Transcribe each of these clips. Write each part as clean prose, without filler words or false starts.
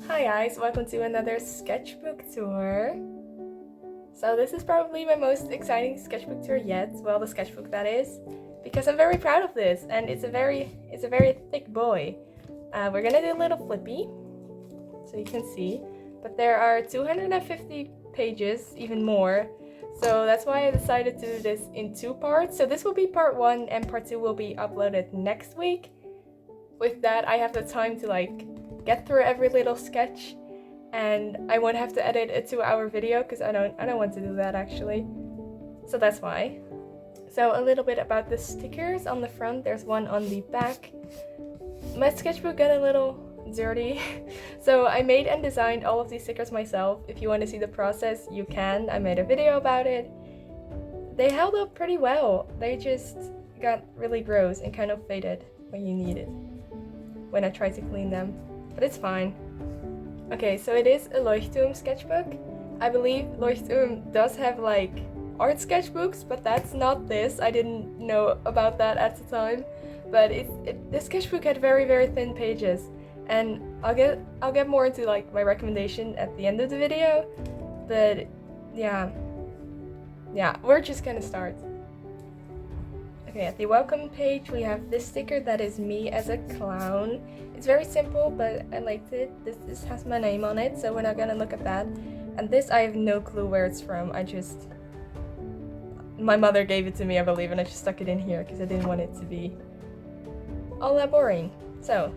Hi guys, welcome to another sketchbook tour. So this is probably my most exciting sketchbook tour yet, well, the sketchbook that is, because I'm very proud of this, and it's a very thick boy. We're gonna do a little flippy, so you can see, but there are 250 pages, even more, so that's why I decided to do this in 2 parts. So this will be part 1 and part 2 will be uploaded next week. With that, I have the time to get through every little sketch, and I won't have to edit a 2-hour video because I don't want to do that actually. So that's why. So a little bit about the stickers on the front. There's one on the back. My sketchbook got a little dirty, so I made and designed all of these stickers myself. If you want to see the process, you can. I made a video about it. They held up pretty well. They just got really gross and kind of faded when you need it, when I tried to clean them, but it's fine. Okay, so it is a Leuchtturm sketchbook. I believe Leuchtturm does have art sketchbooks, but that's not this. I didn't know about that at the time, but the sketchbook had very thin pages, and I'll get more into my recommendation at the end of the video. But yeah, we're just gonna start. Okay, at the welcome page we have this sticker that is me as a clown. It's very simple, but I liked it. This has my name on it, so we're not gonna look at that. And this, I have no clue where it's from. My mother gave it to me, I believe, and I just stuck it in here because I didn't want it to be all that boring. So,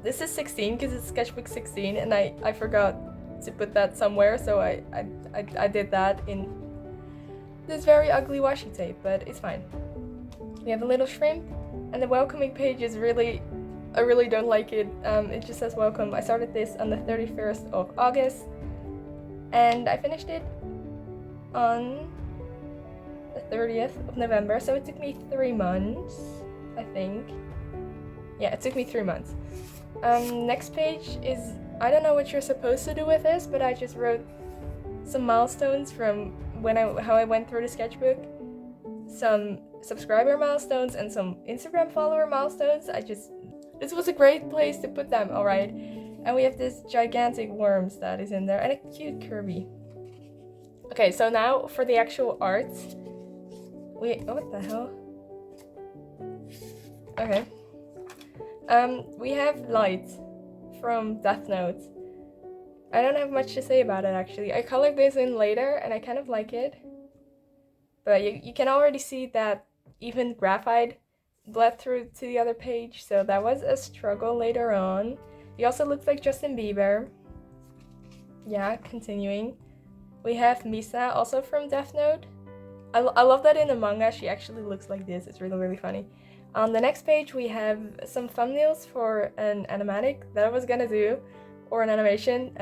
this is 16 because it's sketchbook 16, and I forgot to put that somewhere, so I did that in this very ugly washi tape, but it's fine. We have a little shrimp, and the welcoming page is I really don't like it. It just says welcome. I started this on the 31st of August, and I finished it on the 30th of November, so it took me 3 months, I think. Yeah, it took me 3 months. Next page is, I don't know what you're supposed to do with this, but I just wrote some milestones from how I went through the sketchbook, some subscriber milestones and some Instagram follower milestones. This was a great place to put them, alright. And we have this gigantic worms that is in there, and a cute Kirby. Okay, so now for the actual art. What the hell? Okay. We have Light from Death Note. I don't have much to say about it actually. I colored this in later and I kind of like it. But you can already see that even graphite bled through to the other page, so that was a struggle later on. He also looks like Justin Bieber. Yeah, continuing. We have Misa, also from Death Note. I love that in the manga she actually looks like this. It's really funny. On the next page we have some thumbnails for an animatic that I was gonna do, or an animation.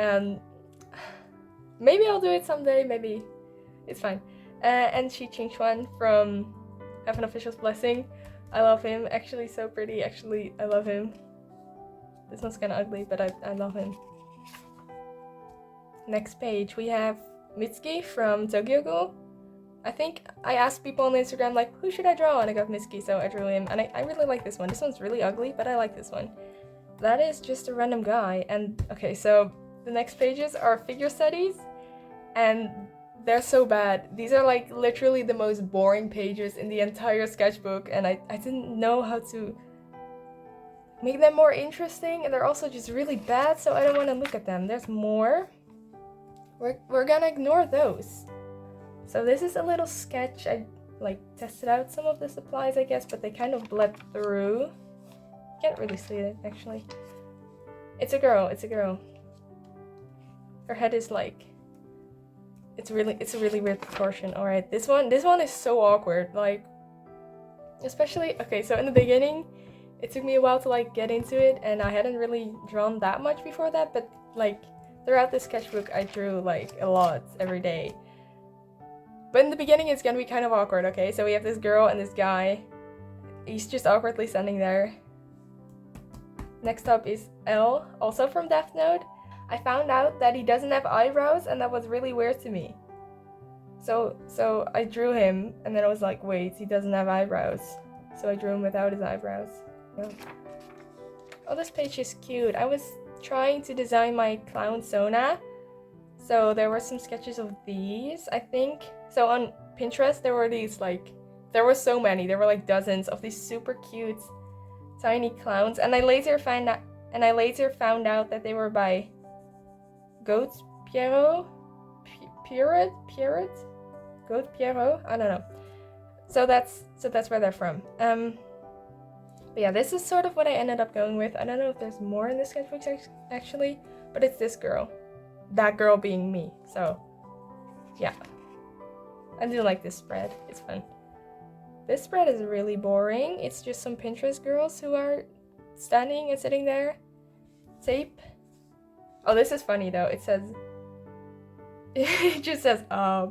Maybe I'll do it someday, maybe. It's fine. And Shi Ching-chuan from Have an Official's Blessing. I love him. Actually, so pretty. Actually, I love him. This one's kind of ugly, but I love him. Next page, we have Mitsuki from Tokyo Ghoul. I think I asked people on Instagram, who should I draw? And I got Mitsuki, so I drew him. And I really like this one. This one's really ugly, but I like this one. That is just a random guy. And okay, so the next pages are figure studies, and they're so bad. These are literally the most boring pages in the entire sketchbook, and I didn't know how to make them more interesting, and they're also just really bad, so I don't want to look at them. There's more. We're gonna ignore those. So this is a little sketch. I tested out some of the supplies, I guess, but they kind of bled through. Can't really see it actually. It's a girl. Her head is it's a really weird proportion. Alright, this one is so awkward. Especially, okay, so in the beginning it took me a while to get into it, and I hadn't really drawn that much before that, but throughout the sketchbook I drew a lot every day. But in the beginning it's gonna be kind of awkward, okay? So we have this girl and this guy. He's just awkwardly standing there. Next up is L, also from Death Note. I found out that he doesn't have eyebrows, and that was really weird to me. So I drew him, and then I was like, wait, he doesn't have eyebrows. So I drew him without his eyebrows. Yeah. Oh, this page is cute. I was trying to design my clown Sona. So there were some sketches of these, I think. So on Pinterest, there were these there were so many. There were like dozens of these super cute tiny clowns. And I later found out that they were by Goat Pierrot? Pierrot? Goat Pierrot? I don't know. So that's where they're from. But yeah, this is sort of what I ended up going with. I don't know if there's more in the sketchbooks actually, but it's this girl. That girl being me. So yeah. I do like this spread. It's fun. This spread is really boring. It's just some Pinterest girls who are standing and sitting there. Tape. Oh, this is funny though. It says it just says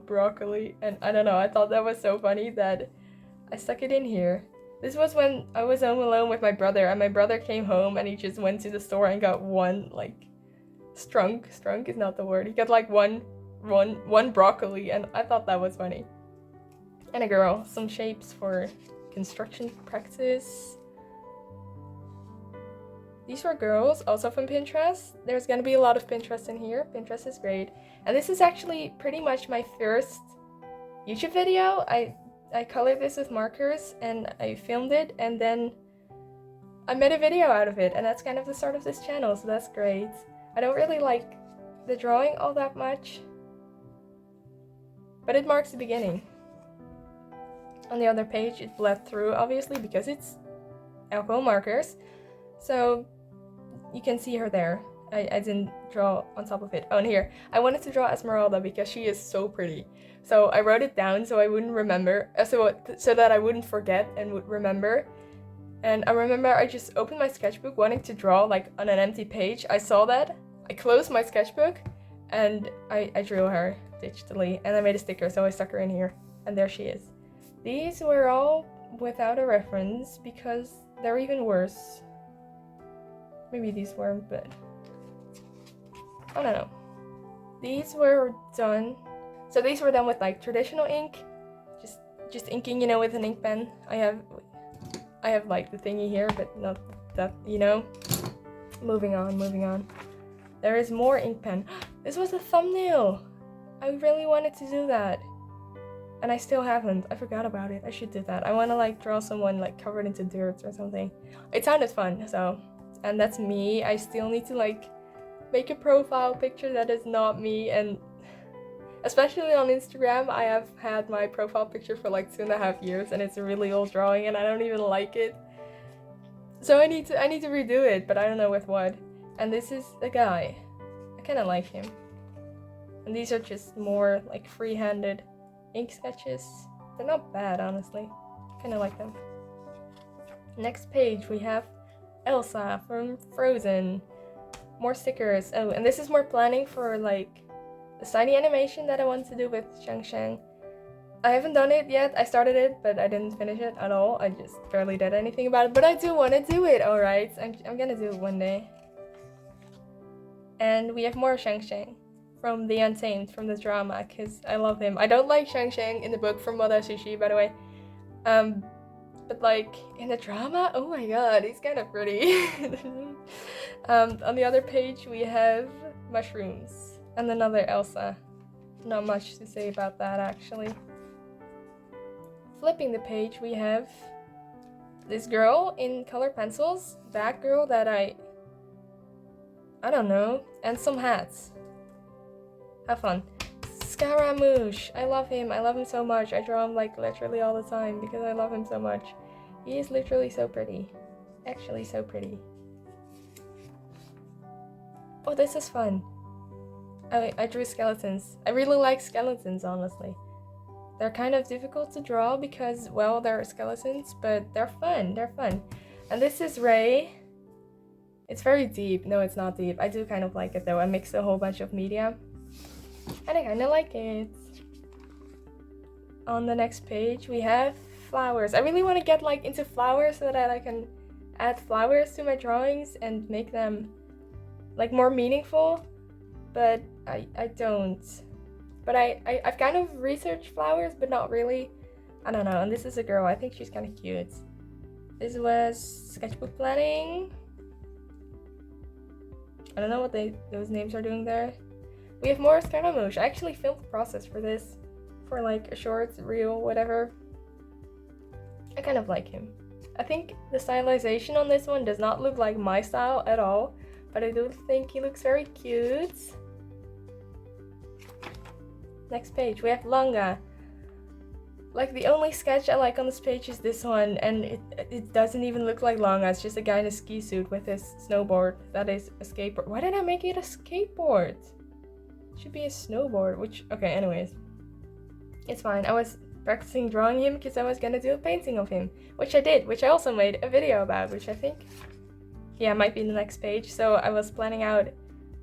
broccoli, and I don't know, I thought that was so funny that I stuck it in here. This was when I was home alone with my brother, and my brother came home and he just went to the store and got one strunk is not the word. He got like one broccoli, and I thought that was funny. And a girl, some shapes for construction practice. These were girls, also from Pinterest. There's gonna be a lot of Pinterest in here. Pinterest is great. And this is actually pretty much my first YouTube video. I colored this with markers and I filmed it, and then I made a video out of it, and that's kind of the start of this channel, so that's great. I don't really like the drawing all that much, but it marks the beginning. On the other page, it bled through, obviously, because it's alcohol markers. So you can see her there. I didn't draw on top of it. Oh, and here, I wanted to draw Esmeralda because she is so pretty. So I wrote it down so I wouldn't remember, so that I wouldn't forget and would remember. And I remember I just opened my sketchbook wanting to draw like on an empty page. I saw that, I closed my sketchbook, and I drew her digitally, and I made a sticker, so I stuck her in here, and there she is. These were all without a reference because they're even worse. Maybe these weren't, but I don't know. These were done. So these were done with like traditional ink, just inking, you know, with an ink pen. I have like the thingy here, but not that, you know. Moving on. There is more ink pen. This was a thumbnail. I really wanted to do that, and I still haven't. I forgot about it. I should do that. I want to like draw someone like covered into dirt or something. It sounded fun, so. And that's me. I still need to like make a profile picture that is not me, and especially on Instagram, I have had my profile picture for like 2.5 years, and it's a really old drawing, and I don't even like it. So I need to redo it, but I don't know with what. And this is a guy. I kind of like him. And these are just more like free-handed ink sketches. They're not bad, honestly. Kind of like them. Next page, we have Elsa from Frozen. More stickers. Oh, and this is more planning for like the tiny animation that I want to do with Shang. I haven't done it yet. I started it, but I didn't finish it at all. I just barely did anything about it, but I do want to do it, alright? I'm gonna do it one day. And we have more Shang from The Untamed, from the drama, because I love him. I don't like Shang in the book from Mother Sushi, by the way. But like in the drama, oh my god, he's kind of pretty. On the other page, we have mushrooms and another Elsa. Not much to say about that, actually. Flipping the page, we have this girl in colored pencils. That girl that I don't know. And some hats. Have fun. Scaramouche. I love him. I love him so much. I draw him like literally all the time because I love him so much. He is literally so pretty. Actually so pretty. Oh, this is fun. I drew skeletons. I really like skeletons, honestly. They're kind of difficult to draw because, well, they're skeletons, but they're fun. They're fun. And this is Ray. It's very deep. No, it's not deep. I do kind of like it, though. I mixed a whole bunch of media, and I kind of like it. On the next page, we have flowers. I really want to get like into flowers so that I can add flowers to my drawings and make them like more meaningful, but I don't. But I've kind of researched flowers, but not really. I don't know. And this is a girl. I think she's kind of cute. This was sketchbook planning. I don't know what those names are doing there. We have more Scaramouche. I actually filmed the process for this, for like a short, reel, whatever. I kind of like him. I think the stylization on this one does not look like my style at all, but I do think he looks very cute. Next page, we have Langa. Like, the only sketch I like on this page is this one, and it doesn't even look like Langa. It's just a guy in a ski suit with his snowboard. That is a skateboard. Why did I make it a skateboard? It should be a snowboard, which, okay, anyways. It's fine. I was practicing drawing him because I was gonna do a painting of him, which I did, which I also made a video about, which I think, yeah, might be in the next page. So I was planning out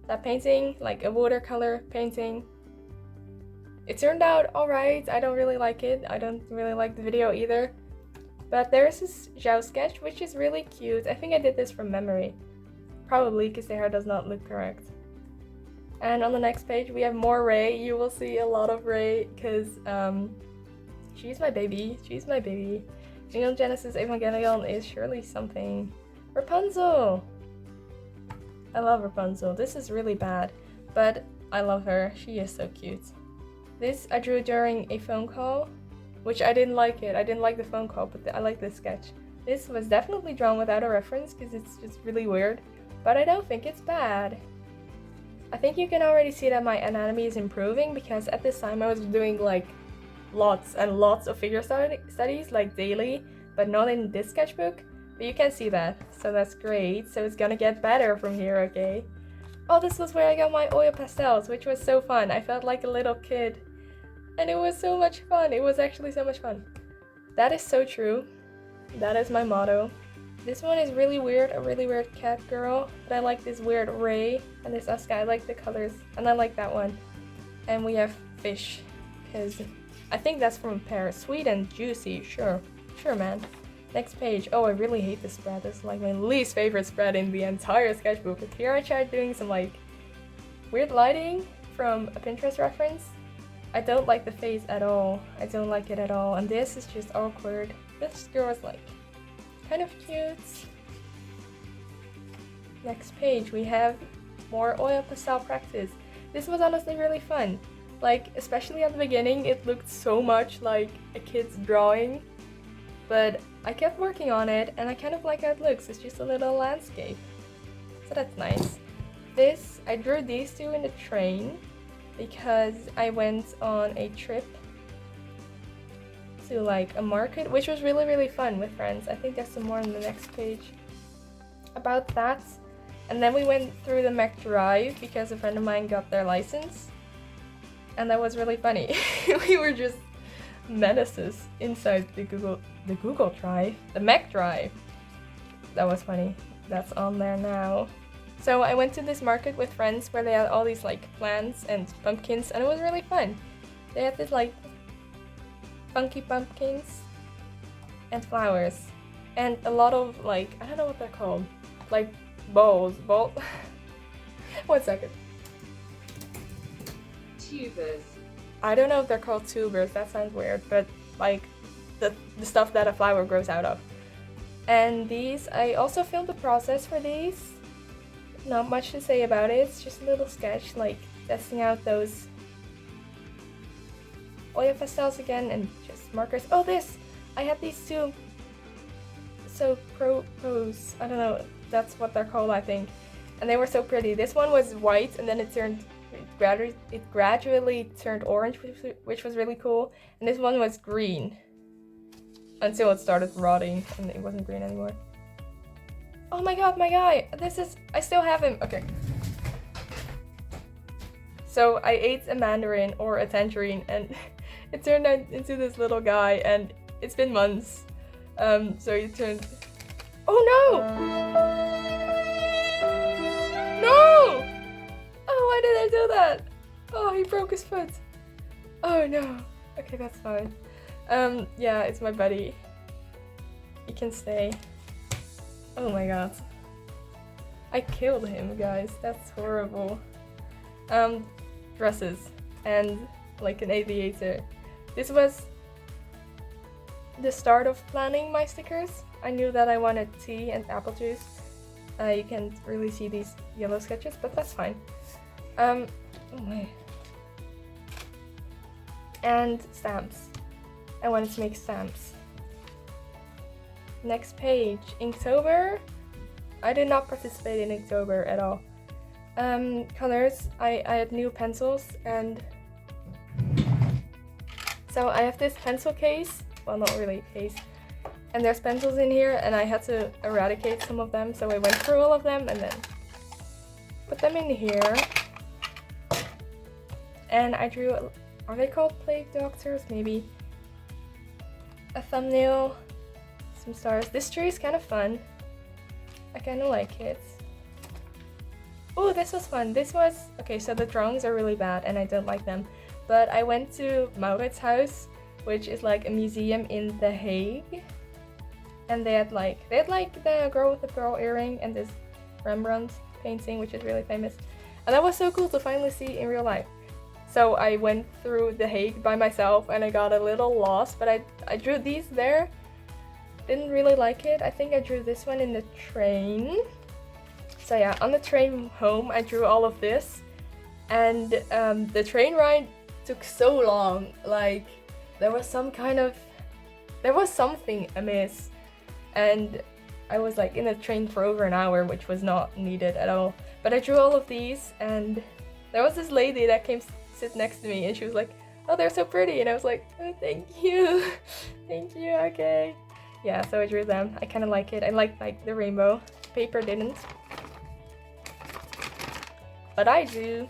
that painting, like a watercolor painting. It turned out alright. I don't really like it. I don't really like the video either. But there's this Zhao sketch, which is really cute. I think I did this from memory. Probably because the hair does not look correct. And on the next page, we have more Ray. You will see a lot of Ray because, she's my baby. She's my baby. Neon Genesis Evangelion is surely something. Rapunzel! I love Rapunzel. This is really bad, but I love her. She is so cute. This I drew during a phone call, which I didn't like it. I didn't like the phone call, but I like this sketch. This was definitely drawn without a reference because it's just really weird, but I don't think it's bad. I think you can already see that my anatomy is improving because at this time I was doing like lots and lots of figure studies, like daily, but not in this sketchbook. But you can see that, so that's great. So it's gonna get better from here, okay? Oh, this was where I got my oil pastels, which was so fun. I felt like a little kid. And it was so much fun. It was actually so much fun. That is so true. That is my motto. This one is really weird, a really weird cat girl. But I like this weird Ray and this Asuka. I like the colors. And I like that one. And we have fish. Because I think that's from Paris. Sweet and juicy. Sure. Sure, man. Next page. Oh, I really hate this spread. This is like my least favorite spread in the entire sketchbook. But here I tried doing some like weird lighting from a Pinterest reference. I don't like the face at all. I don't like it at all. And this is just awkward. This girl is like kind of cute. Next page, we have more oil pastel practice. This was honestly really fun. Like, especially at the beginning, it looked so much like a kid's drawing. But I kept working on it, and I kind of like how it looks. It's just a little landscape. So that's nice. This, I drew these two in the train because I went on a trip to like a market, which was really, really fun with friends. I think there's some more on the next page about that. And then we went through the Mac Drive because a friend of mine got their license. And that was really funny. We were just menaces inside the Google Drive, the Mac Drive. That was funny. That's on there now. So I went to this market with friends where they had all these like plants and pumpkins, and it was really fun. They had this like funky pumpkins and flowers and a lot of like, I don't know what they're called, like bowls. 1 second. Tubers. I don't know if they're called tubers, that sounds weird, but like the stuff that a flower grows out of. And these, I also filmed the process for these. Not much to say about it, it's just a little sketch, like testing out those oil pastels again and just markers. Oh, this! I had these two so pros, I don't know, that's what they're called, I think. And they were so pretty. This one was white and then it gradually turned orange, which was really cool. And this one was green until it started rotting and it wasn't green anymore. Oh my god, my guy! I still have him. Okay. So I ate a mandarin or a tangerine and it turned out into this little guy and it's been months. So he turned... Oh no! No! Oh, why did I do that? Oh, he broke his foot. Oh no. Okay, that's fine. Yeah, it's my buddy. He can stay. Oh my god. I killed him, guys. That's horrible. Dresses and like an aviator. This was the start of planning my stickers. I knew that I wanted tea and apple juice. You can't really see these yellow sketches, but that's fine. Oh my. And stamps. I wanted to make stamps. Next page, Inktober. I did not participate in Inktober at all. Colors, I had new pencils, and so I have this pencil case, well, not really a case, and there's pencils in here, and I had to eradicate some of them, so I went through all of them and then put them in here. And I drew, are they called plague doctors? Maybe. A thumbnail, some stars. This tree is kind of fun. I kind of like it. Oh, this was fun. This was, okay, so the drawings are really bad and I don't like them. But I went to Maurits's house, which is like a museum in The Hague. And they had like the girl with the pearl earring and this Rembrandt painting, which is really famous. And that was so cool to finally see in real life. So I went through The Hague by myself and I got a little lost, but I drew these there. Didn't really like it. I think I drew this one in the train. So yeah, on the train home I drew all of this. And the train ride took so long. Like there was something amiss. And I was like in a train for over an hour, which was not needed at all. But I drew all of these, and there was this lady that came sit next to me and she was like, oh, they're so pretty, and I was like, oh, thank you. Thank you, okay. Yeah, so I drew them. I kind of like it. I like the rainbow. Paper didn't, but I do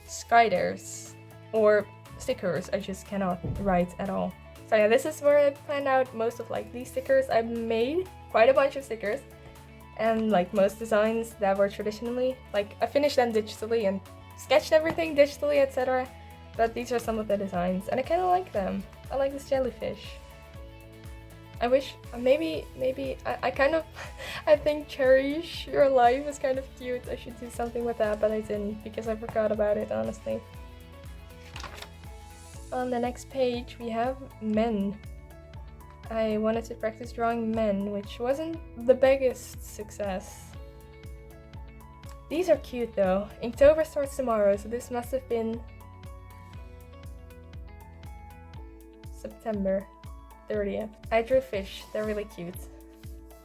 skyders or stickers. I just cannot write at all. So yeah, this is where I planned out most of like these stickers. I made quite a bunch of stickers, and like most designs that were traditionally, like I finished them digitally and sketched everything digitally, etc. But these are some of the designs and I kind of like them. I like this jellyfish. I wish, maybe I kind of, I think cherish your life is kind of cute. I should do something with that, but I didn't because I forgot about it, honestly. On the next page we have men. I wanted to practice drawing men, which wasn't the biggest success. These are cute though. Inktober starts tomorrow, so this must have been September 30th. I drew fish. They're really cute.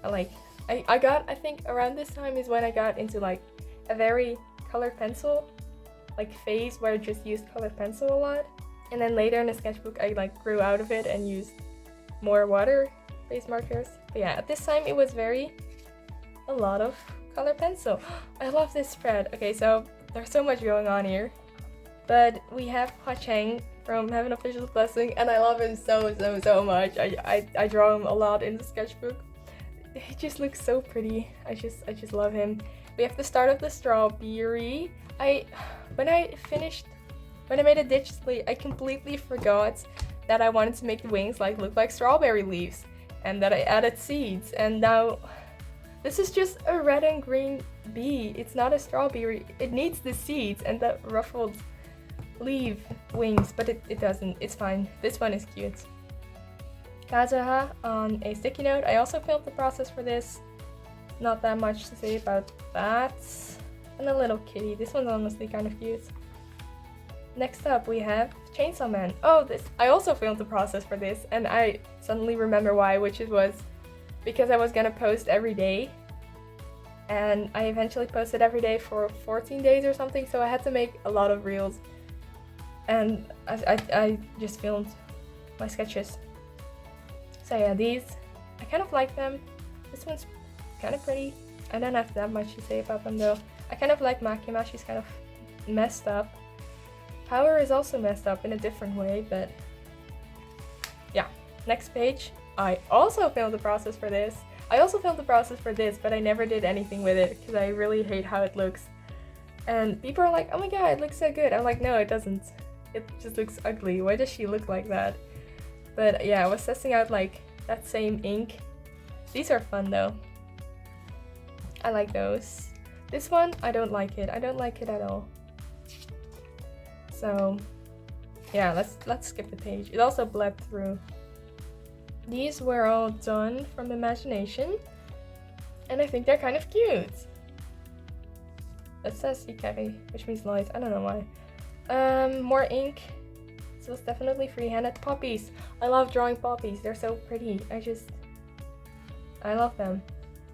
I think around this time is when I got into like a very colored pencil like phase where I just used colored pencil a lot. And then later in the sketchbook I like grew out of it and used more water-based markers. But yeah, at this time it was a lot of color pencil. I love this spread. Okay, so there's so much going on here. But we have Hua Cheng from Heaven Official's Blessing, and I love him so much. I draw him a lot in the sketchbook. He just looks so pretty. I just love him. We have the start of the strawberry. When I made it digitally, I completely forgot that I wanted to make the wings look like strawberry leaves, and that I added seeds, and now this is just a red and green bee. It's not a strawberry. It needs the seeds and the ruffled leaf wings, but it doesn't. It's fine. This one is cute. Kazaha on a sticky note. I also filmed the process for this. Not that much to say about that. And a little kitty. This one's honestly kind of cute. Next up we have Chainsaw Man. Oh, I also filmed the process for this, and I suddenly remember why, which was because I was gonna post every day, and I eventually posted every day for 14 days or something, so I had to make a lot of reels, and I just filmed my sketches. So yeah, these, I kind of like them. This one's kind of pretty. I don't have that much to say about them though. I kind of like Makima. She's kind of messed up. Power is also messed up in a different way, but yeah. Next page. I also filmed the process for this. But I never did anything with it because I really hate how it looks. And people are like, oh my god, it looks so good. I'm like, no, it doesn't. It just looks ugly. Why does she look like that? But yeah, I was testing out like that same ink. These are fun though. I like those. This one, I don't like it. I don't like it at all. So yeah, let's skip the page. It also bled through. These were all done from imagination. And I think they're kind of cute. It says hehe, which means light. I don't know why. More ink. This was definitely free-handed. Poppies. I love drawing poppies. They're so pretty. I love them.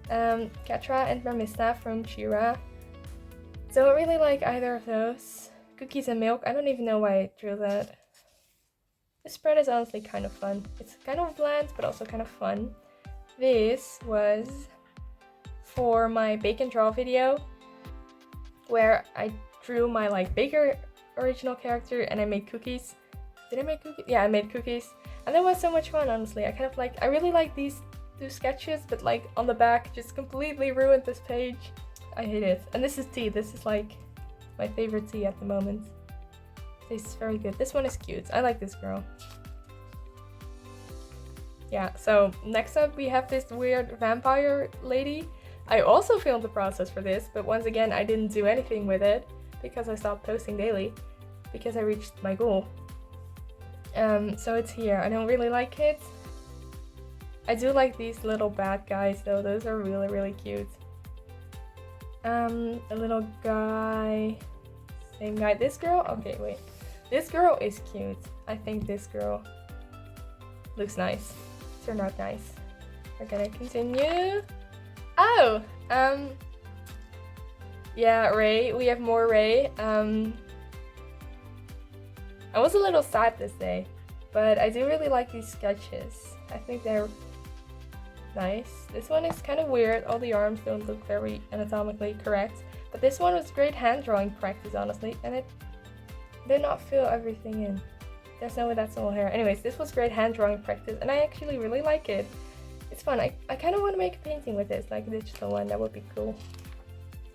Ketra and Mermista from Shira. Don't really like either of those. Cookies and milk. I don't even know why I drew that. The spread is honestly kind of fun. It's kind of bland, but also kind of fun. This was for my bake and draw video, where I drew my like baker original character and I made cookies. Did I make cookies? Yeah, I made cookies. And that was so much fun, honestly. I really like these two sketches, but like on the back just completely ruined this page. I hate it. And this is tea. This is like my favorite tea at the moment. Tastes very good. This one is cute. I like this girl. Yeah, so next up we have this weird vampire lady. I also filmed the process for this, but once again I didn't do anything with it because I stopped posting daily because I reached my goal. So it's here. I don't really like it. I do like these little bad guys though. Those are really, really cute. A little guy. Same guy. This girl? Okay, wait. This girl is cute. I think this girl looks nice. Turned out nice. We're gonna continue. Oh! Yeah, Ray. We have more Ray. I was a little sad this day, but I do really like these sketches. I think they're nice. This one is kind of weird. All the arms don't look very anatomically correct, but this one was great hand drawing practice, honestly, and it did not fill everything in. There's no way that's all hair. Anyways, this was great hand drawing practice, and I actually really like it. It's fun. I kind of want to make a painting with this, like a digital one. That would be cool.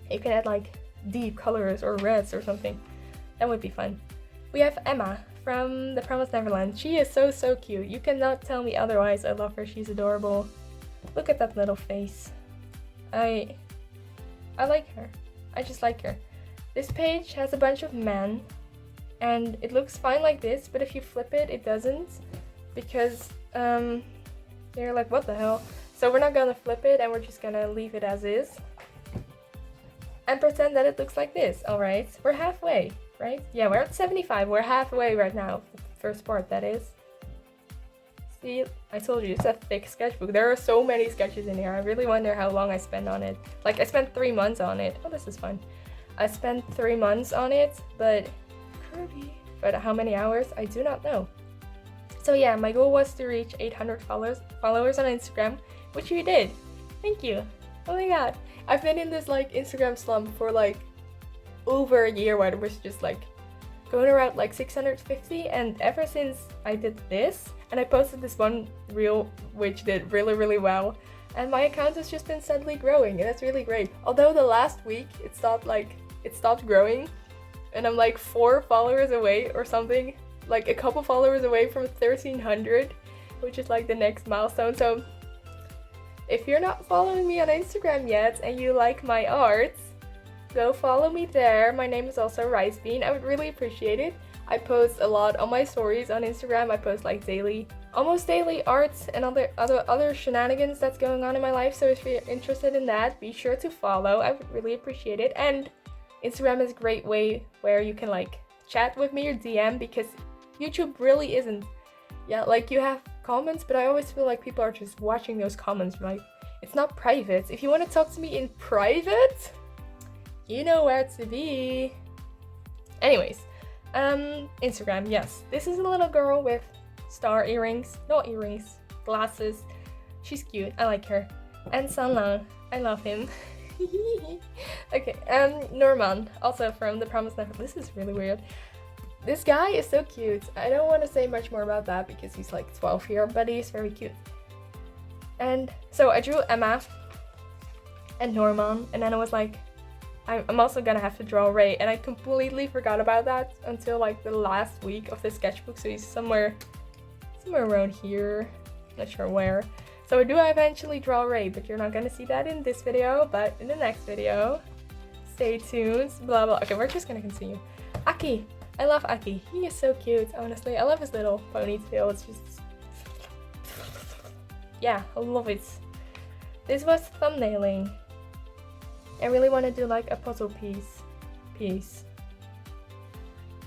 You can add like deep colors or reds or something. That would be fun. We have Emma from The Promised Neverland. She is so, so cute. You cannot tell me otherwise. I love her. She's adorable. Look at that little face. I like her. I just like her. This page has a bunch of men, and it looks fine like this, but if you flip it, it doesn't, because they're like, what the hell? So we're not gonna flip it, and we're just gonna leave it as is and pretend that it looks like this. All right, we're halfway, right? Yeah, we're at 75. We're halfway right now. The first part, that is. See, I told you, it's a thick sketchbook. There are so many sketches in here. I really wonder how long I spent on it. Like, I spent 3 months on it. Oh, this is fun. I spent 3 months on it, but how many hours? I do not know. So yeah, my goal was to reach 800 followers on Instagram, which we did. Thank you. Oh my god. I've been in this like Instagram slump for like over a year, where it was just like going around like 650, and ever since I did this, and I posted this one reel which did really, really well, and my account has just been steadily growing, and that's really great. Although the last week it stopped growing, and I'm like 4 followers away or something, like a couple followers away from 1300, which is like the next milestone. So if you're not following me on Instagram yet and you like my art, go follow me there. My name is also Ricebean. I would really appreciate it. I post a lot on my stories on Instagram. I post like daily, almost daily arts and other shenanigans that's going on in my life. So if you're interested in that, be sure to follow. I would really appreciate it. And Instagram is a great way where you can like chat with me or DM, because YouTube really isn't. Yeah, like you have comments, but I always feel like people are just watching those comments. Like, it's not private. If you want to talk to me in private, you know where to be. Anyways, Instagram, yes. This is a little girl with star earrings. Not earrings, glasses. She's cute. I like her. And Sanlang. I love him. Okay, Norman, also from The Promised Neverland. This is really weird. This guy is so cute. I don't want to say much more about that because he's like 12 here, but he's very cute. And so I drew Emma and Norman, and then I was like, I'm also gonna have to draw Ray, and I completely forgot about that until like the last week of the sketchbook. So he's somewhere around here, not sure where. So I do eventually draw Ray, but you're not gonna see that in this video, but in the next video. Stay tuned, blah blah. Okay, we're just gonna continue. Aki, I love Aki. He is so cute, honestly. I love his little ponytail. It's just, yeah, I love it. This was thumbnailing. I really want to do like a puzzle piece.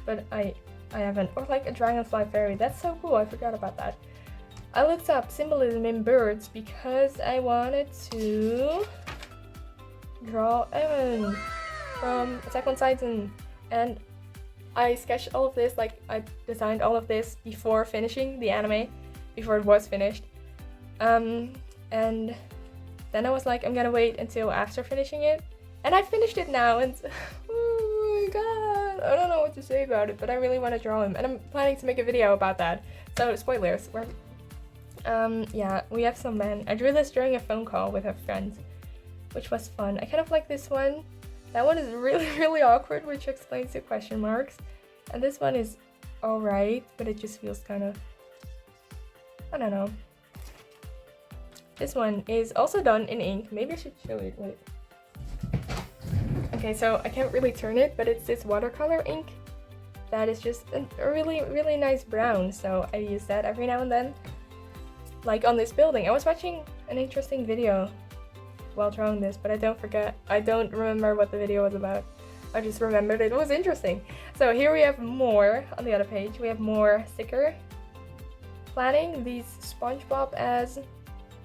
But I haven't. Or like a dragonfly fairy. That's so cool. I forgot about that. I looked up symbolism in birds because I wanted to draw Evan from Attack on Titan. And I sketched all of this, like I designed all of this before finishing the anime, before it was finished. And then I was like, I'm gonna wait until after finishing it. And I finished it now, and oh my god, I don't know what to say about it, but I really want to draw him. And I'm planning to make a video about that. So, spoilers. Yeah, we have some men. I drew this during a phone call with a friend, which was fun. I kind of like this one. That one is really, really awkward, which explains the question marks. And this one is alright, but it just feels kind of, I don't know. This one is also done in ink. Maybe I should show it. Wait. Okay, so I can't really turn it, but it's this watercolor ink that is just a really, really nice brown. So I use that every now and then. Like on this building. I was watching an interesting video while drawing this, but I don't remember what the video was about. I just remembered it was interesting. So here we have more on the other page. We have more sticker planning, these SpongeBob as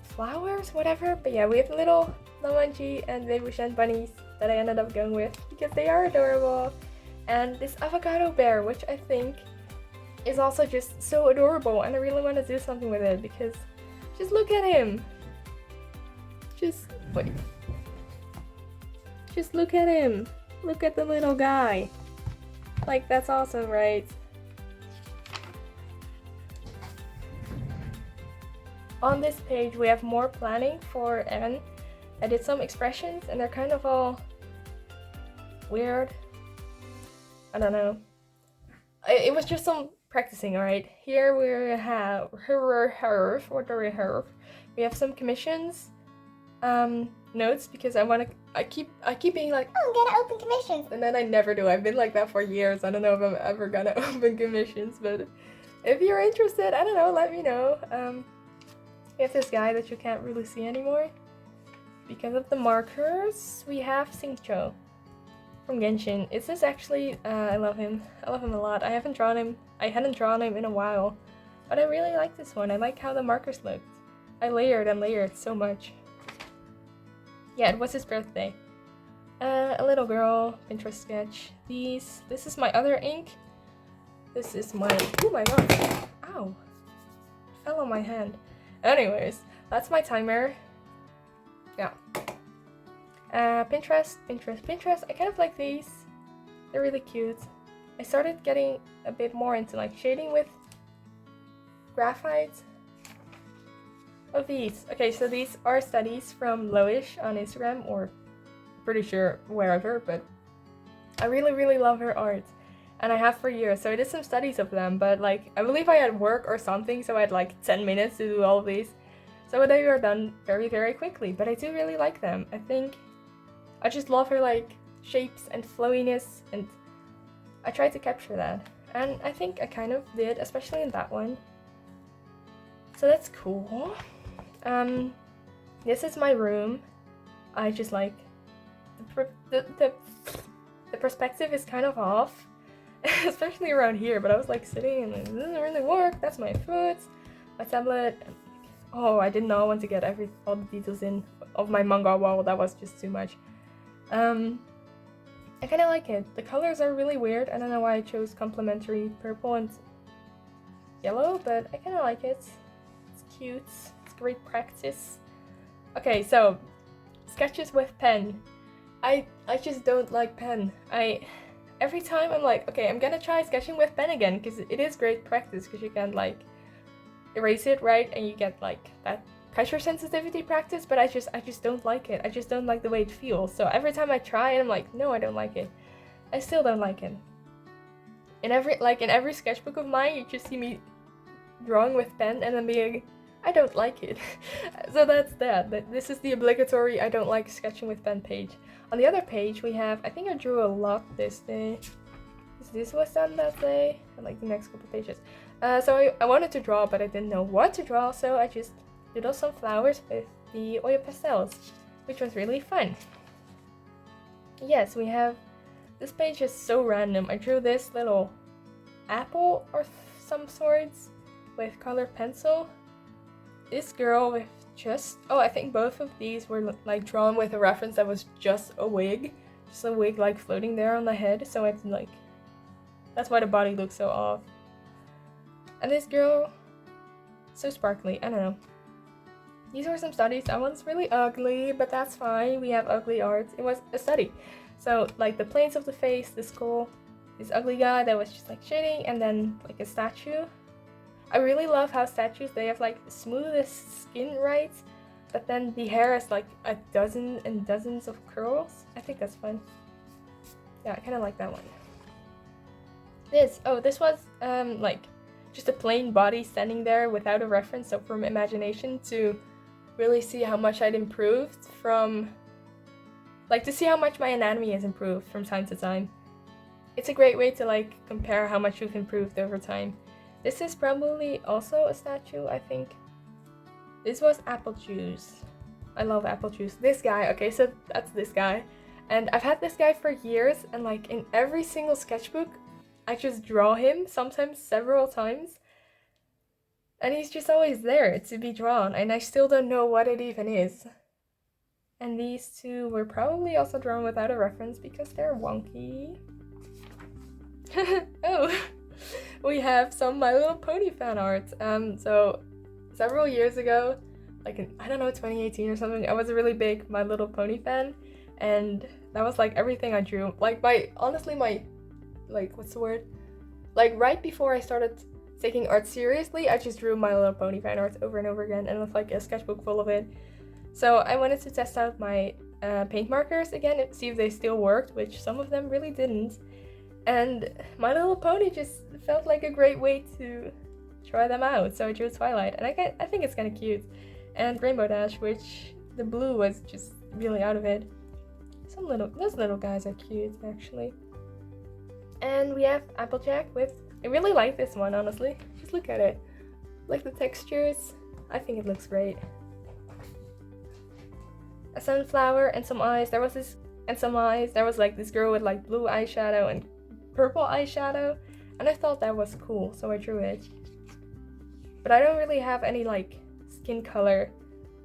flowers, whatever. But yeah, we have little Lamanji and Baby Shan bunnies that I ended up going with because they are adorable. And this avocado bear, which I think is also just so adorable, and I really want to do something with it because just look at him. Just wait. Just look at him. Look at the little guy. Like, that's awesome, right? On this page, we have more planning for Evan. I did some expressions, and they're kind of all weird. I don't know. It was just some practicing, alright? Here we have we have some commissions. Notes, because I keep being like, oh, I'm gonna open commissions, and then I never do. I've been like that for years. I don't know if I'm ever gonna open commissions, but if you're interested, I don't know, let me know. We have this guy that you can't really see anymore because of the markers. We have Singcho from Genshin. It's this actually, I love him a lot. I hadn't drawn him in a while, but I really like this one. I like how the markers looked. I layered and layered so much. Yeah, it was his birthday. A little girl, Pinterest sketch. This is my other ink. This is my, oh my god, ow, fell on my hand. Anyways, that's my timer. Yeah. Pinterest. I kind of like these. They're really cute. I started getting a bit more into like shading with graphite. Of these. Okay, so these are studies from Loish on Instagram, or pretty sure wherever, but I really, really love her art. And I have for years, so I did some studies of them, but like, I believe I had work or something, so I had like 10 minutes to do all of these. So they were done very, very quickly, but I do really like them. I think I just love her like shapes and flowiness, and I tried to capture that. And I think I kind of did, especially in that one. So that's cool. This is my room. I just like the perspective is kind of off, especially around here. But I was like sitting and it doesn't really work. That's my foot, my tablet. And, oh, I did not want to get all the details in of my manga wall. That was just too much. I kind of like it. The colors are really weird. I don't know why I chose complementary purple and yellow, but I kind of like it. It's cute. Great practice. Okay, so sketches with pen. I just don't like pen. Every time I'm like, okay, I'm gonna try sketching with pen again because it is great practice because you can like erase it, right, and you get like that pressure sensitivity practice. But I just don't like it. I just don't like the way it feels. So every time I try it, I'm like, no, I don't like it. I still don't like it. In every sketchbook of mine, you just see me drawing with pen and then being, I don't like it. So that's that. This is the obligatory I don't like sketching with pen page. On the other page we have, I think I drew a lot this day. This was done that day, and like the next couple pages. So I wanted to draw, but I didn't know what to draw, so I just doodled some flowers with the oil pastels, which was really fun. Yes, we have, this page is so random. I drew this little apple or some sorts with colored pencil. This girl with just, oh, I think both of these were like drawn with a reference that was just a wig like floating there on the head, so it's like, that's why the body looks so off. And this girl, so sparkly, I don't know. These were some studies. That one's really ugly, but that's fine. We have ugly art. It was a study. So like the planes of the face, the skull, this ugly guy that was just like shading, and then like a statue. I really love how statues, they have like the smoothest skin, right? But then the hair has like a dozen and dozens of curls. I think that's fun. Yeah, I kind of like that one. This was like just a plain body standing there without a reference, so from imagination to really see how much I'd improved from, like, to see how much my anatomy has improved from time to time. It's a great way to like compare how much you've improved over time. This is probably also a statue, I think. This was apple juice. I love apple juice. This guy, okay, so that's this guy. And I've had this guy for years, and like in every single sketchbook, I just draw him, sometimes several times. And he's just always there to be drawn, and I still don't know what it even is. And these two were probably also drawn without a reference because they're wonky. Oh, we have some My Little Pony fan art. So several years ago, like in, I don't know, 2018 or something, I was a really big My Little Pony fan, and that was like everything I drew. Like honestly, like, what's the word? Like right before I started taking art seriously, I just drew My Little Pony fan art over and over again, and it was like a sketchbook full of it. So I wanted to test out my paint markers again, and see if they still worked, which some of them really didn't. And My Little Pony just felt like a great way to try them out, so I drew Twilight, and I think it's kind of cute. And Rainbow Dash, which the blue was just really out of it. Those little guys are cute, actually. And we have Applejack with, I really like this one, honestly. Just look at it. Like the textures, I think it looks great. A sunflower and some eyes. There was like this girl with like blue eyeshadow and purple eyeshadow, and I thought that was cool, so I drew it. But I don't really have any like skin color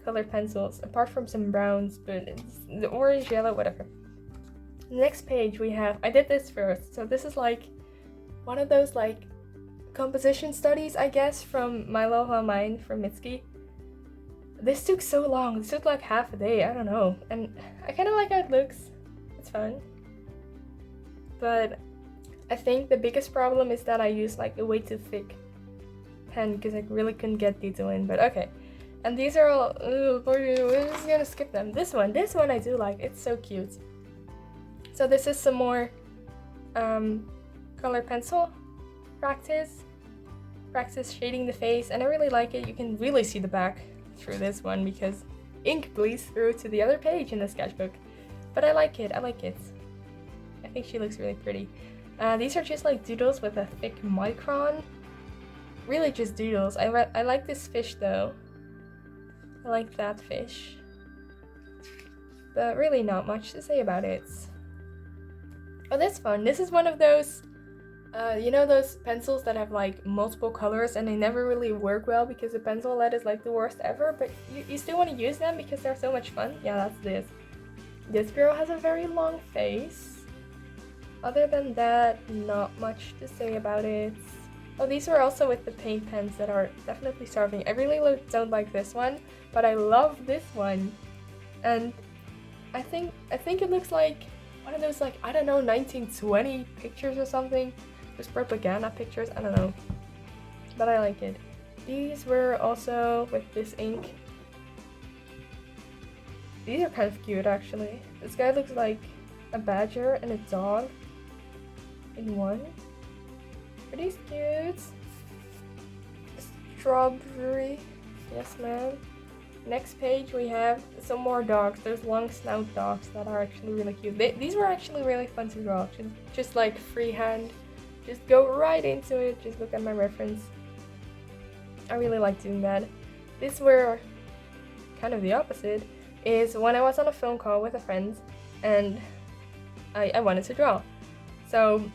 pencils, apart from some browns, but it's the orange, yellow, whatever. The next page we have, I did this first, so this is like one of those like composition studies, I guess, from My Love on Mine from Mitski. This took so long. This took like half a day, I don't know, and I kind of like how it looks. It's fun. But I think the biggest problem is that I used like a way too thick pen because I really couldn't get detail in, but okay. And these are all, we're just gonna skip them. This one I do like, it's so cute. So this is some more color pencil practice shading the face, and I really like it. You can really see the back through this one because ink bleeds through to the other page in the sketchbook. But I like it. I think she looks really pretty. These are just like doodles with a thick micron. Really just doodles. I like this fish though. I like that fish. But really not much to say about it. Oh, that's fun. This is one of those, you know those pencils that have like multiple colors and they never really work well because the pencil lead is like the worst ever, but you still want to use them because they're so much fun? Yeah, that's this. This girl has a very long face. Other than that, not much to say about it. Oh, these were also with the paint pens that are definitely starving. I really don't like this one, but I love this one. And I think it looks like one of those, like, I don't know, 1920 pictures or something. Those propaganda pictures, I don't know. But I like it. These were also with this ink. These are kind of cute, actually. This guy looks like a badger and a dog in one. Are these cute? Strawberry. Yes, ma'am. Next page we have some more dogs. Those long snout dogs that are actually really cute. These were actually really fun to draw. Just like freehand. Just go right into it. Just look at my reference. I really like doing that. These were kind of the opposite, is when I was on a phone call with a friend and I wanted to draw. So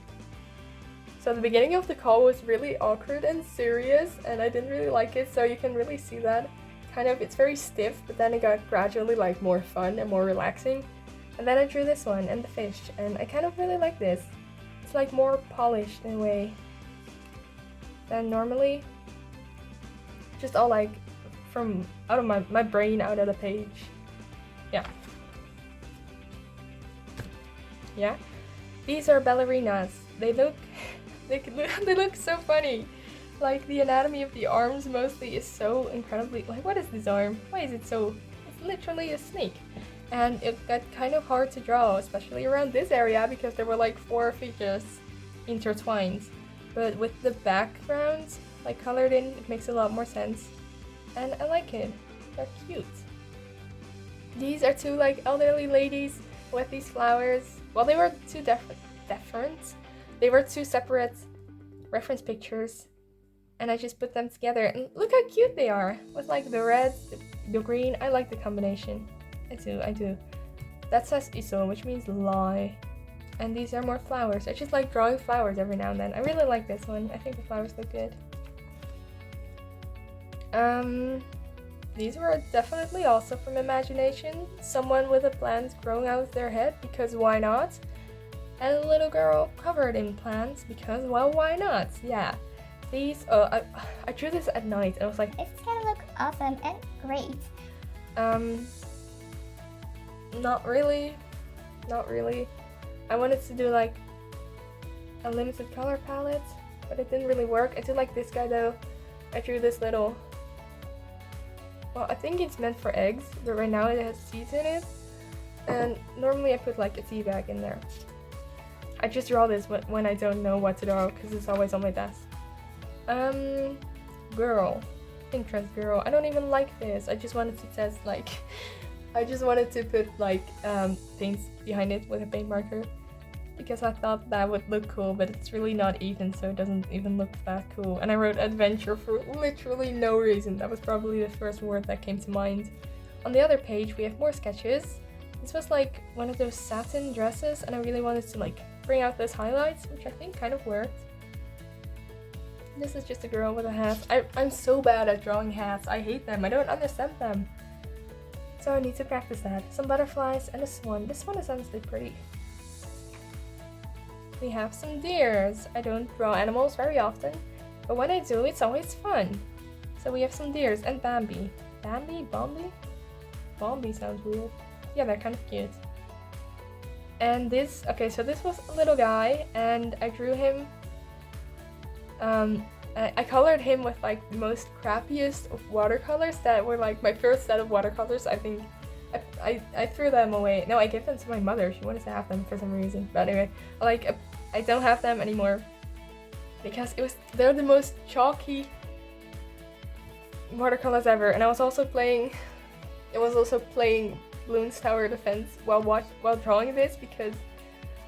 the beginning of the call was really awkward and serious, and I didn't really like it, so you can really see that. Kind of, it's very stiff, but then it got gradually like more fun and more relaxing. And then I drew this one and the fish, and I kind of really like this. It's like more polished in a way than normally. Just all like from out of my brain, out of the page. Yeah. These are ballerinas. They look they look so funny. Like the anatomy of the arms mostly is so incredibly, like, what is this arm? Why is it so, it's literally a snake. And it got kind of hard to draw, especially around this area, because there were like 4 features intertwined. But with the backgrounds like colored in, it makes a lot more sense. And I like it. They're cute. These are 2 like elderly ladies with these flowers. Well, they were 2 different. They were 2 separate reference pictures. And I just put them together, and look how cute they are! With like the red, the green. I like the combination. I do. That says iso, which means lie. And these are more flowers. I just like drawing flowers every now and then. I really like this one. I think the flowers look good. These were definitely also from imagination. Someone with a plant growing out of their head, because why not? And a little girl covered in plants, because, well, why not? Yeah. These, I drew this at night, and I was like, it's gonna look awesome and great. Not really. I wanted to do like a limited color palette, but it didn't really work. I did like this guy though. I drew this little, well, I think it's meant for eggs, but right now it has seeds in it. And normally I put like a tea bag in there. I just draw this when I don't know what to draw, because it's always on my desk. Girl. Pinterest girl. I don't even like this. I just wanted to test like, I just wanted to put like paints behind it with a paint marker, because I thought that would look cool, but it's really not even, so it doesn't even look that cool. And I wrote adventure for literally no reason. That was probably the first word that came to mind. On the other page we have more sketches. This was like one of those satin dresses, and I really wanted to like bring out those highlights, which I think kind of worked. This is just a girl with a hat. I'm so bad at drawing hats. I hate them. I don't understand them. So I need to practice that. Some butterflies and a swan. This one is honestly pretty. We have some deers. I don't draw animals very often, but when I do, it's always fun. So we have some deers and Bambi. Bambi? Bombi? Bombi sounds weird. Yeah, they're kind of cute. And this, okay, so this was a little guy, and I drew him. I colored him with like the most crappiest of watercolors that were like my first set of watercolors. I think I threw them away. No, I gave them to my mother. She wanted to have them for some reason. But anyway, I don't have them anymore because they're the most chalky watercolors ever. And I was also playing Bloons Tower Defense while drawing this, because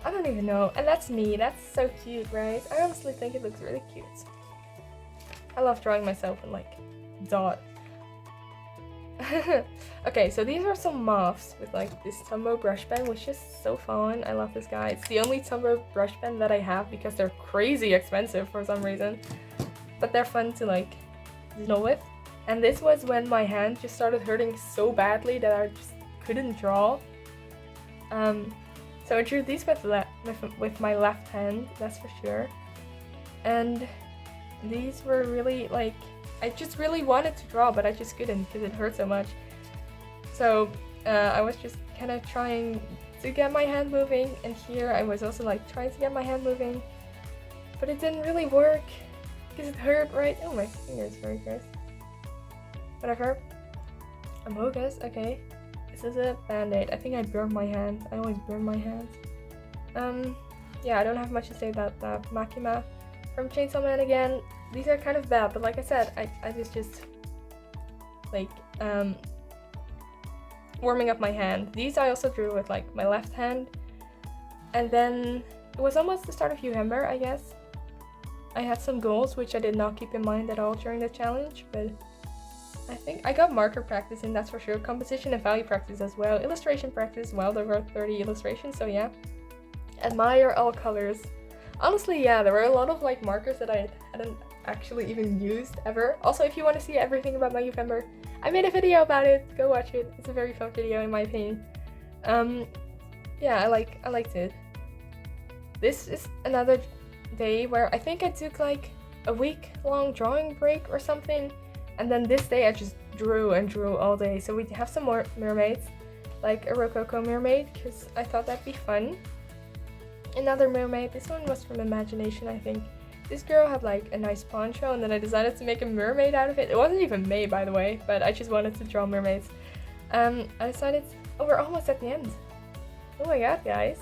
I don't even know. And that's me. That's so cute, right? I honestly think it looks really cute. I love drawing myself in like dot. Okay, so these are some moths with like this Tombow brush pen, which is so fun. I love this guy. It's the only Tombow brush pen that I have because they're crazy expensive for some reason. But they're fun to like doodle with. And this was when my hand just started hurting so badly that I just couldn't draw. So I drew these with my left hand, that's for sure. And these were really like, I just really wanted to draw, but I just couldn't because it hurt so much. So I was just kind of trying to get my hand moving, and here I was also like trying to get my hand moving, but it didn't really work because it hurt, right? Oh, my fingers very gross. Whatever. Amogus, okay. This is a band-aid. I think I burned my hand. I always burn my hands. Yeah, I don't have much to say about that. Makima from Chainsaw Man again. These are kind of bad, but like I said, I was just like warming up my hand. These I also drew with like my left hand, and then it was almost the start of November, I guess. I had some goals which I did not keep in mind at all during the challenge, but I think I got marker practice in, that's for sure. Composition and value practice as well. Illustration practice, well, there were 30 illustrations, so yeah. Admire all colors. Honestly, yeah, there were a lot of like markers that I hadn't actually even used ever. Also, if you want to see everything about my November, I made a video about it. Go watch it. It's a very fun video in my opinion. Yeah, I liked it. This is another day where I think I took like a week-long drawing break or something, and then this day I just drew and drew all day. So we have some more mermaids, like a Rococo mermaid, because I thought that'd be fun. Another mermaid, this one was from Imagination, I think. This girl had like a nice poncho, and then I decided to make a mermaid out of it. It wasn't even made, by the way, but I just wanted to draw mermaids. I decided, oh, we're almost at the end. Oh my god, guys.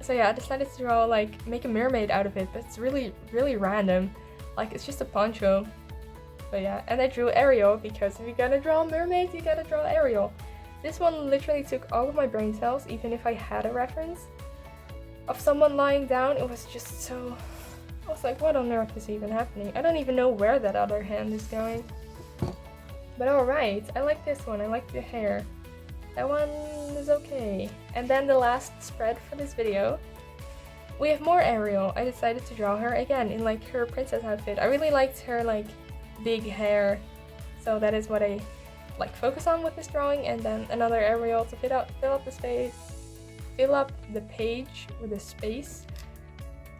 So yeah, I decided to draw, like, make a mermaid out of it, but it's really, really random. Like, it's just a poncho. But yeah, and I drew Ariel, because if you gotta draw a mermaid, you gotta draw Ariel. This one literally took all of my brain cells, even if I had a reference of someone lying down. It was just so... I was like, what on earth is even happening? I don't even know where that other hand is going. But alright, I like this one, I like the hair. That one is okay. And then the last spread for this video, we have more Ariel. I decided to draw her again in like her princess outfit. I really liked her like big hair, so that is what I like focus on with this drawing. And then another Ariel to fill up the space, fill up the page with a space.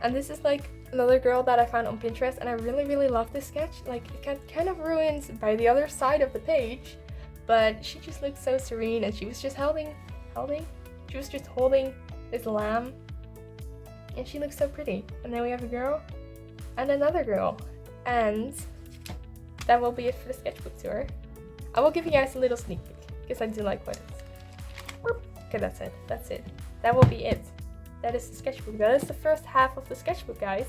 And this is like another girl that I found on Pinterest, and I really, really love this sketch. Like, it kind of ruins by the other side of the page, but she just looked so serene, and she was just holding this lamb, and she looks so pretty. And then we have a girl and another girl, and that will be it for the sketchbook tour. I will give you guys a little sneak peek because I do like what it's. Okay, that's it. That will be it. That is the sketchbook. That is the first half of the sketchbook, guys.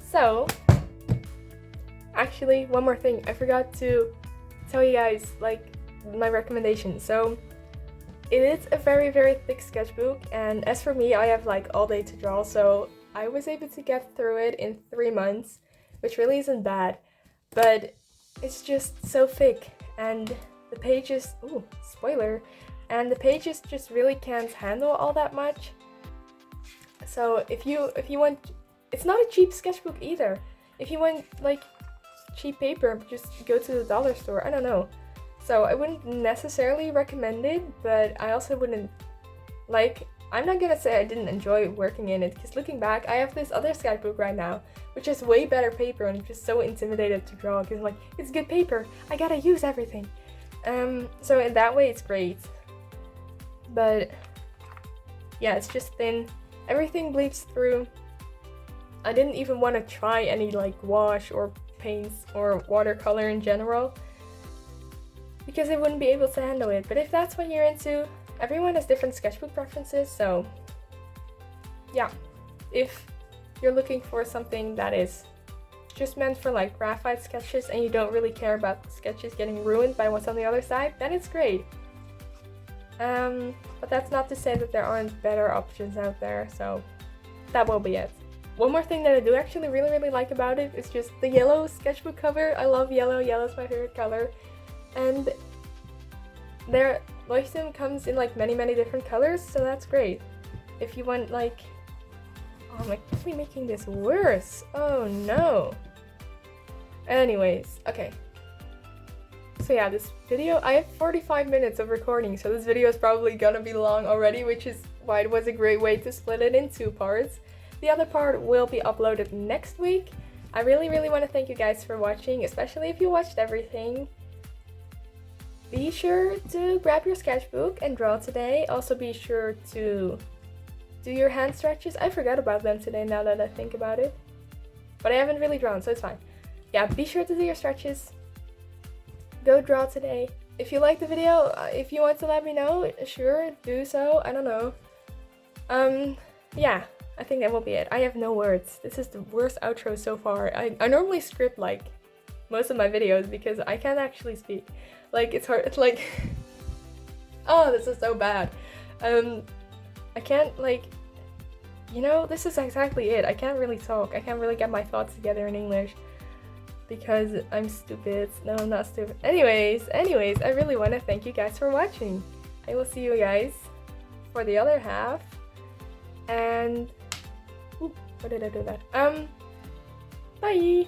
So, actually, one more thing. I forgot to tell you guys, like, my recommendation. So, it is a very, very thick sketchbook, and as for me, I have like all day to draw, so I was able to get through it in 3 months, which really isn't bad, but it's just so thick, and the pages, ooh, spoiler, and the pages just really can't handle all that much. So if you want, it's not a cheap sketchbook either. If you want like cheap paper, just go to the dollar store. I don't know. So I wouldn't necessarily recommend it, but I also wouldn't, like, I'm not gonna say I didn't enjoy working in it, because looking back, I have this other sketchbook right now, which is way better paper, and I'm just so intimidated to draw, because I'm like, it's good paper, I gotta use everything. So in that way, it's great. But yeah, it's just thin. Everything bleeds through. I didn't even want to try any like wash or paints or watercolor in general, because I wouldn't be able to handle it. But if that's what you're into, everyone has different sketchbook preferences, so yeah. If you're looking for something that is just meant for like graphite sketches and you don't really care about the sketches getting ruined by what's on the other side, then it's great. But that's not to say that there aren't better options out there, so that will be it. One more thing that I do actually really like about it is just the yellow sketchbook cover. I love yellow. Yellow's my favorite color. And their Leuchtturm comes in like many different colors, so that's great. If you want like... Oh, I'm actually making this worse. Oh no. Anyways, okay. So yeah, this video, I have 45 minutes of recording, so this video is probably gonna be long already, which is why it was a great way to split it in 2 parts. The other part will be uploaded next week. I really want to thank you guys for watching, especially if you watched everything. Be sure to grab your sketchbook and draw today. Also be sure to do your hand stretches. I forgot about them today now that I think about it. But I haven't really drawn, so it's fine. Yeah, be sure to do your stretches. Go draw today. If you liked the video, if you want to let me know, sure, do so. I don't know. Yeah, I think that will be it. I have no words. This is the worst outro so far. I normally script like most of my videos because I can't actually speak. Like, it's hard. It's like, oh, this is so bad. I can't, like, you know, this is exactly it. I can't really talk. I can't really get my thoughts together in English. because I'm stupid. No, I'm not stupid. Anyways, I really want to thank you guys for watching. I will see you guys for the other half. And ooh, why did I do that? Bye.